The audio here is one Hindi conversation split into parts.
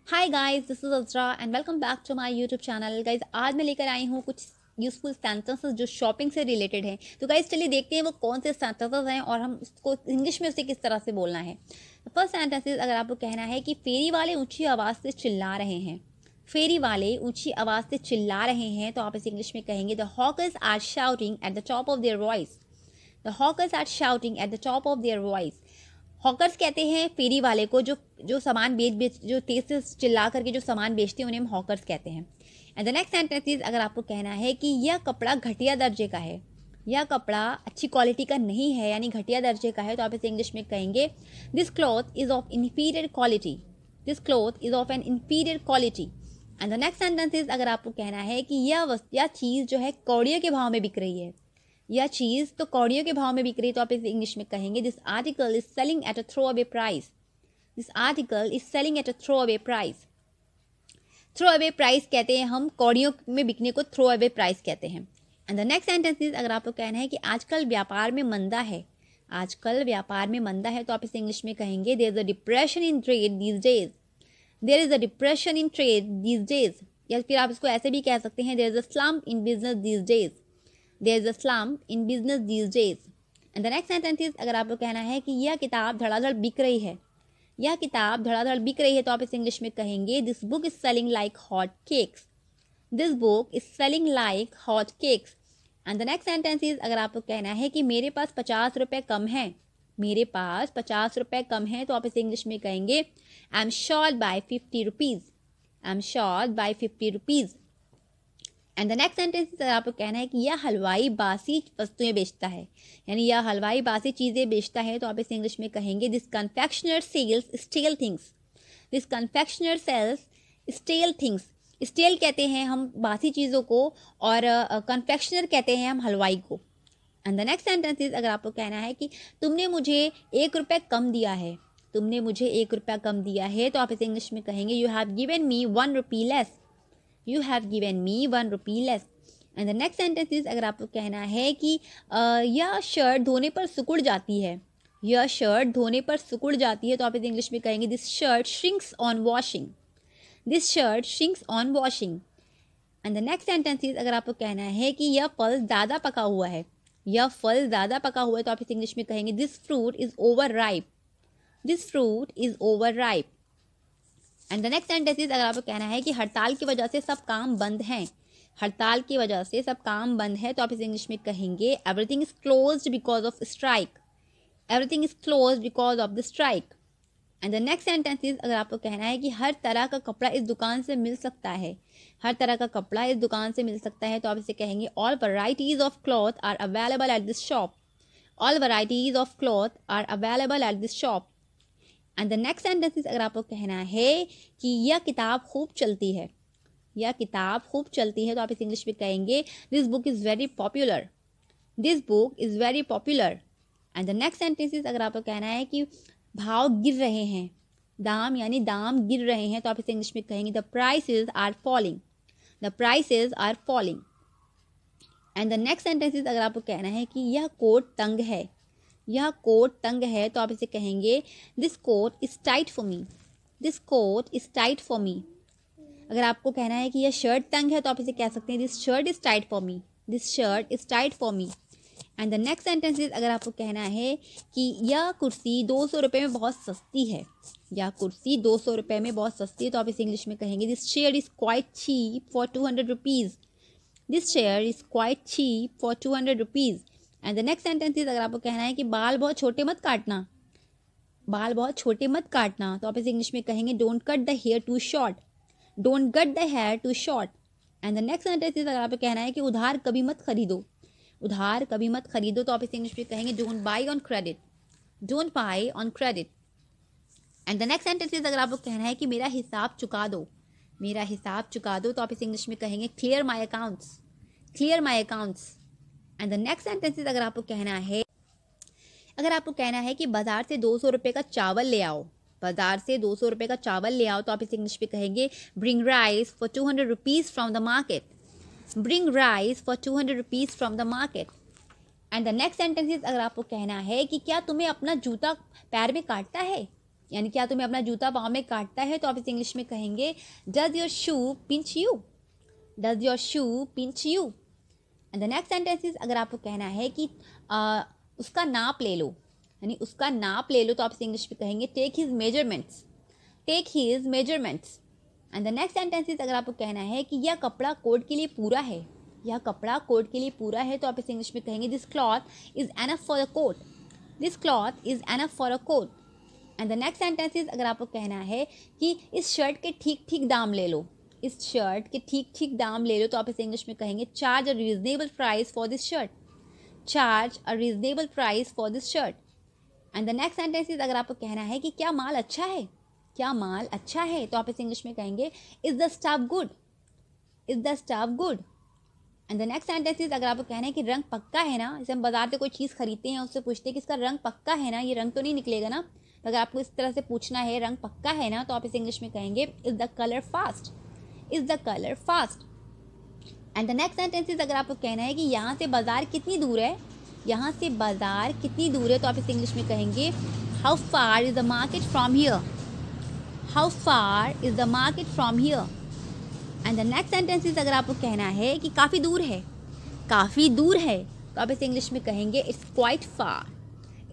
Hi guys, this is Azra and welcome back to my YouTube channel. Guys, आज मैं लेकर आई हूँ कुछ यूजफुल सेंटेंसेस जो शॉपिंग से रिलेटेड हैं। तो गाइस चलिए देखते हैं वो कौन से सेंटेंसेस हैं और हम उसको इंग्लिश में उसे किस तरह से बोलना है। फर्स्ट सेंटेंसेस, अगर आपको कहना है कि फेरी वाले ऊंची आवाज़ से चिल्ला रहे हैं। फेरी वाले ऊंची आवाज़ से चिल्ला रहे हैं तो आप इसे इंग्लिश में कहेंगे the hawkers are shouting at the top of their voice. The hawkers are shouting at the top of their voice. Hawkers कहते हैं फेरी वाले को जो सामान बेच जो तेज से चिल्ला करके जो सामान बेचते हैं उन्हें हम हॉकर्स कहते हैं। And the next sentence is, अगर आपको कहना है कि यह कपड़ा घटिया दर्जे का है, यह कपड़ा अच्छी क्वालिटी का नहीं है यानी घटिया दर्जे का है, तो आप इसे इंग्लिश में कहेंगे this cloth is of inferior quality. This cloth is of N inferior quality. And the next sentence is, अगर आपको कहना है कि यह चीज़ जो है कौड़ियों के भाव में बिक रही है, यह चीज़ तो कौड़ियों के भाव में बिक रही है, तो आप इसे इंग्लिश में कहेंगे this article is selling at a throw away price. This article is selling at a throw away price. Throw away price कहते हैं हम कौड़ियों में बिकने को, थ्रो अवे प्राइस कहते हैं। And the next sentence is, अगर आपको कहना है कि आजकल व्यापार में मंदा है, आजकल व्यापार में मंदा है, तो आप इसे इंग्लिश में कहेंगे there is a depression in trade these days. There is a depression in trade these days. या फिर आप इसको ऐसे भी कह सकते हैं there is a slump in business these days. There is a slump in business these days. And the next sentence is, अगर आपको कहना है कि यह किताब धड़ाधड़ बिक रही है, यह किताब धड़ाधड़ बिक रही है, तो आप इसे इंग्लिश में कहेंगे this book is selling like hot cakes. This book is selling like hot cakes. And the next sentence is, अगर आपको कहना है कि मेरे पास 50 रुपये कम है, मेरे पास 50 रुपये कम है, तो आप इसे इंग्लिश में कहेंगे I am short by 50 rupees. I am short by 50 rupees. And the next sentence, अगर आपको कहना है कि यह हलवाई बासी वस्तुएं बेचता है, यानी यह हलवाई बासी चीज़ें बेचता है, तो आप इसे इंग्लिश में कहेंगे this confectioner sells stale things. This confectioner sells stale things. Stale कहते हैं हम बासी चीज़ों को और कन्फेक्शनर कहते हैं हम हलवाई को। And the next sentence is, अगर आपको कहना है कि तुमने मुझे 1 रुपये कम दिया है, तुमने मुझे 1 रुपया कम दिया है, तो आप इसे इंग्लिश में कहेंगे you have given me 1 rupee less. You have given me 1 rupee less. And the next sentence is, अगर आपको कहना है कि यह शर्ट धोने पर सिकुड़ जाती है, यह शर्ट धोने पर सिकुड़ जाती है, तो आप इसे इंग्लिश में कहेंगे this shirt shrinks on washing. This shirt shrinks on washing. And the next sentence is, अगर आपको कहना है कि यह फल ज़्यादा पका हुआ है, यह फल ज़्यादा पका हुआ है, तो आप इसे इंग्लिश में कहेंगे this fruit is over ripe. This fruit is over ripe. And the next sentence is, अगर आपको कहना है कि हड़ताल की वजह से सब काम बंद हैं, हड़ताल की वजह से सब काम बंद है, तो आप इसे इंग्लिश में कहेंगे everything is closed because of strike. Everything is closed because of the strike. And the next sentence is, अगर आपको कहना है कि हर तरह का कपड़ा इस दुकान से मिल सकता है, हर तरह का कपड़ा इस दुकान से मिल सकता है, तो आप इसे कहेंगे all varieties of cloth are available at this shop. All varieties of cloth are available at this shop. And the next sentence is, अगर आपको कहना है कि यह किताब खूब चलती है, यह किताब खूब चलती है, तो आप इस इंग्लिश में कहेंगे this book is very popular. This book is very popular. And the next sentence is, अगर आपको कहना है कि भाव गिर रहे हैं, दाम यानी दाम गिर रहे हैं, तो आप इस इंग्लिश में कहेंगे the prices are falling. The prices are falling. And the next sentence is, अगर आपको कहना है कि यह कोट तंग है, यह कोट तंग है, तो आप इसे कहेंगे this coat is tight for me. This coat is tight for me. अगर आपको कहना है कि यह शर्ट तंग है, तो आप इसे कह सकते हैं this shirt is tight for me. This shirt is tight for me. And the next sentence is, अगर आपको कहना है कि यह कुर्सी 200 रुपये में बहुत सस्ती है, यह कुर्सी 200 रुपये में बहुत सस्ती है, तो आप इसे इंग्लिश में कहेंगे this chair is quite cheap for 200 rupees. This chair is quite cheap for 200 rupees. And the next sentence is, अगर आपको कहना है कि बाल बहुत छोटे मत काटना, बाल बहुत छोटे मत काटना, तो आप इसे इंग्लिश में कहेंगे don't cut the hair too short. Don't cut the hair too short. And the next sentence is, अगर आपको कहना है कि उधार कभी मत खरीदो, उधार कभी मत खरीदो, तो आप इसे इंग्लिश में कहेंगे don't buy on credit. Don't buy on credit. And the next sentence is, अगर आपको कहना है कि मेरा हिसाब चुका दो, मेरा हिसाब चुका दो, तो आप इसे इंग्लिश में कहेंगे clear my accounts. Clear my accounts. And the next sentence is, अगर आपको कहना है कि बाजार से 200 रुपये का चावल ले आओ, बाजार से 200 रुपये का चावल ले आओ, तो आप इसे इंग्लिश में कहेंगे bring rice for 200 rupees from the market. Bring rice for 200 rupees from the market. And the next sentence is, अगर आपको कहना है कि क्या तुम्हें अपना जूता पैर में काटता है, यानी क्या तुम्हें अपना जूता पाँव में काटता है, तो आप इसे इंग्लिश में कहेंगे does your shoe pinch you, does your shoe pinch you. And the next sentence is, अगर आपको कहना है कि उसका नाप ले लो, यानी उसका नाप ले लो, तो आप इसे इंग्लिश में कहेंगे take his measurements, take his measurements. And the next sentence is, अगर आपको कहना है कि यह कपड़ा कोट के लिए पूरा है, यह कपड़ा कोट के लिए पूरा है, तो आप इसे इंग्लिश में कहेंगे this cloth is enough for a coat, this cloth is enough for a coat. And the next sentence is, अगर आपको कहना है कि इस शर्ट के ठीक ठीक दाम ले लो, इस शर्ट के ठीक ठीक दाम ले लो, तो आप इसे इंग्लिश में कहेंगे charge a reasonable price for this shirt, charge a reasonable price for this shirt. And the next sentence is, अगर आपको कहना है कि क्या माल अच्छा है, क्या माल अच्छा है, तो आप इसे इंग्लिश में कहेंगे is the stuff good, is the stuff good. And the next sentence is, अगर आपको कहना है कि रंग पक्का है ना, जैसे हम बाजार से कोई चीज़ खरीदते हैं, उससे पूछते हैं कि इसका रंग पक्का है ना, ये रंग तो नहीं निकलेगा ना, तो अगर आपको इस तरह से पूछना है रंग पक्का है ना, तो आप इसे इंग्लिश में कहेंगे is the colour fast, is the colour fast. And the next sentence is, अगर आपको कहना है कि यहाँ से बाजार कितनी दूर है, यहाँ से बाजार कितनी दूर है, तो आप इसे इंग्लिश में कहेंगे how far is the market from here, how far is the market from here. And the next sentence is, अगर आपको कहना है कि काफ़ी दूर है, काफ़ी दूर है, तो आप इसे इंग्लिश में कहेंगे it's quite far,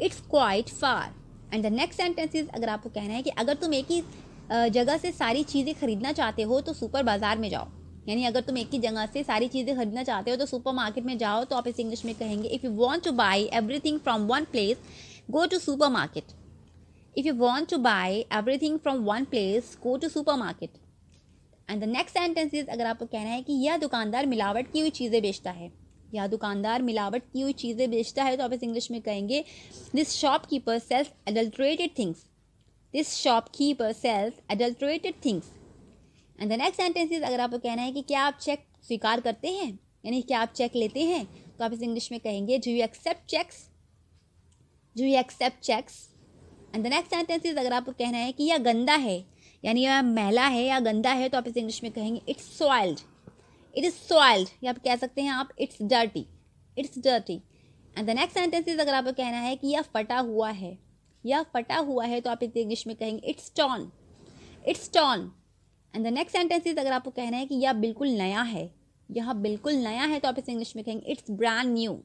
it's quite far. And the next sentence is, अगर आपको कहना है कि अगर तुम एक ही जगह से सारी चीज़ें खरीदना चाहते हो तो सुपर बाजार में जाओ, यानी अगर तुम एक ही जगह से सारी चीज़ें खरीदना चाहते हो तो सुपर मार्केट में जाओ, तो आप इसे इंग्लिश में कहेंगे if you want to buy everything from one place go to supermarket, if you want to buy everything from one place go to supermarket. And the next sentence is, अगर आपको कहना है कि यह दुकानदार मिलावट की हुई चीज़ें बेचता है, यह दुकानदार मिलावट की हुई चीज़ें बेचता है, तो आप इस इंग्लिश में कहेंगे this shopkeeper sells adulterated things, this shopkeeper sells adulterated things. And the next sentence is, अगर आपको कहना है कि क्या आप चेक स्वीकार करते हैं, यानी क्या आप चेक लेते हैं, तो आप इस इंग्लिश में कहेंगे do you accept cheques, do you accept cheques. And the next sentence is, अगर आपको कहना है कि यह गंदा है, यानी यह मैला है या गंदा है, तो आप इसे इंग्लिश में कहेंगे it's soiled, it is soiled, या आप कह सकते हैं आप it's dirty, it's dirty. And the next sentence is, अगर आपको कहना है कि यह फटा हुआ है, यह फटा हुआ है, तो आप इसे इंग्लिश में कहेंगे it's torn, it's torn. And the next sentence is, अगर आपको कहना है कि यह बिल्कुल नया है, यह बिल्कुल नया है, तो आप इसे इंग्लिश में कहेंगे it's brand new,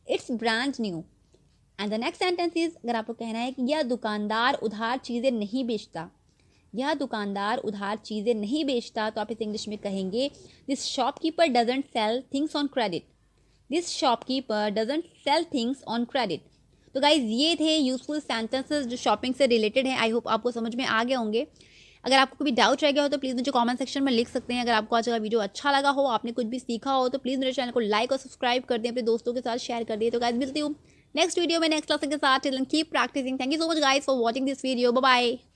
it's brand new. And the next sentence is, अगर आपको कहना है कि यह दुकानदार उधार चीज़ें नहीं बेचता, यह दुकानदार उधार चीज़ें नहीं बेचता, तो आप इसे इंग्लिश में कहेंगे this shopkeeper doesn't sell things on credit, this shopkeeper doesn't sell things on credit. तो गाइज ये थे यूजफुल सेंटेंसेस जो शॉपिंग से रिलेटेड हैं। आई होप आपको समझ में आ गए होंगे। अगर आपको कोई डाउट रह गया हो तो प्लीज़ मुझे कमेंट सेक्शन में लिख सकते हैं। अगर आपको आज का वीडियो अच्छा लगा हो, आपने कुछ भी सीखा हो, तो प्लीज़ मेरे चैनल को लाइक और सब्सक्राइब कर दें, अपने दोस्तों के साथ शेयर कर दिए। तो गाइज मिलती हूँ नेक्स्ट वीडियो में नेक्स्ट क्लास के साथ। Till then keep practising. Thank you so much guys for watching this video. Bye bye.